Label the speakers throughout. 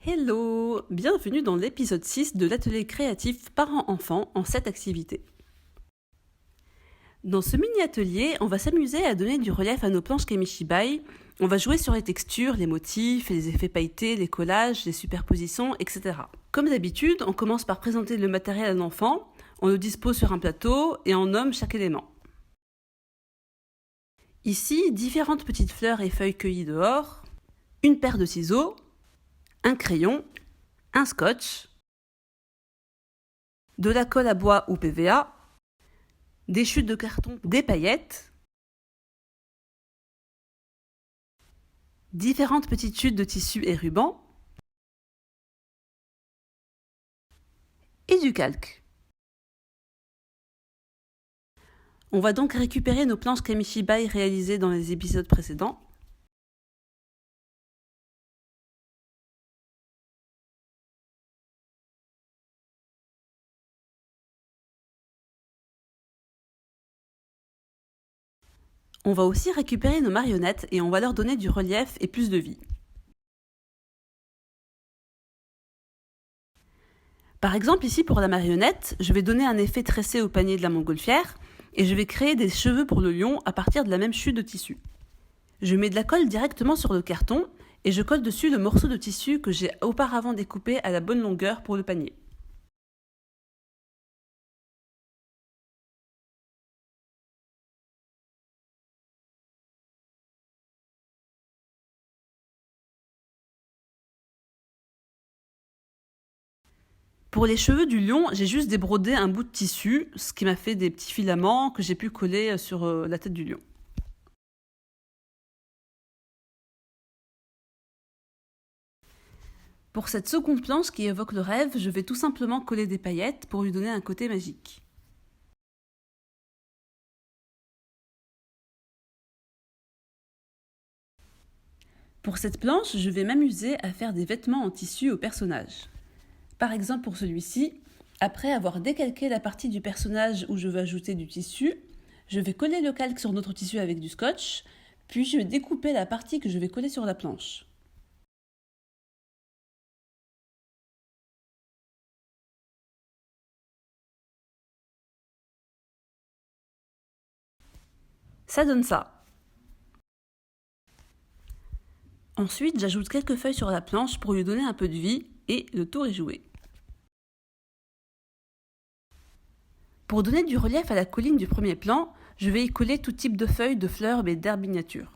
Speaker 1: Hello! Bienvenue dans l'épisode 6 de l'atelier créatif parents-enfants en 7 activités. Dans ce mini-atelier, on va s'amuser à donner du relief à nos planches Kamishibai. On va jouer sur les textures, les motifs, les effets pailletés, les collages, les superpositions, etc. Comme d'habitude, on commence par présenter le matériel à l'enfant, on le dispose sur un plateau et on nomme chaque élément. Ici, différentes petites fleurs et feuilles cueillies dehors, une paire de ciseaux, un crayon, un scotch, de la colle à bois ou PVA, des chutes de carton, des paillettes, différentes petites chutes de tissu et ruban, et du calque. On va donc récupérer nos planches Kamishibai réalisées dans les épisodes précédents. On va aussi récupérer nos marionnettes et on va leur donner du relief et plus de vie. Par exemple, ici pour la marionnette, je vais donner un effet tressé au panier de la montgolfière et je vais créer des cheveux pour le lion à partir de la même chute de tissu. Je mets de la colle directement sur le carton et je colle dessus le morceau de tissu que j'ai auparavant découpé à la bonne longueur pour le panier. Pour les cheveux du lion, j'ai juste débrodé un bout de tissu, ce qui m'a fait des petits filaments que j'ai pu coller sur la tête du lion. Pour cette seconde planche qui évoque le rêve, je vais tout simplement coller des paillettes pour lui donner un côté magique. Pour cette planche, je vais m'amuser à faire des vêtements en tissu au personnage. Par exemple pour celui-ci, après avoir décalqué la partie du personnage où je veux ajouter du tissu, je vais coller le calque sur notre tissu avec du scotch, puis je vais découper la partie que je vais coller sur la planche. Ça donne ça. Ensuite, j'ajoute quelques feuilles sur la planche pour lui donner un peu de vie et le tour est joué. Pour donner du relief à la colline du premier plan, je vais y coller tout type de feuilles, de fleurs et d'herbes miniatures.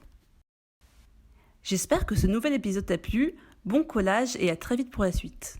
Speaker 1: J'espère que ce nouvel épisode t'a plu, bon collage et à très vite pour la suite.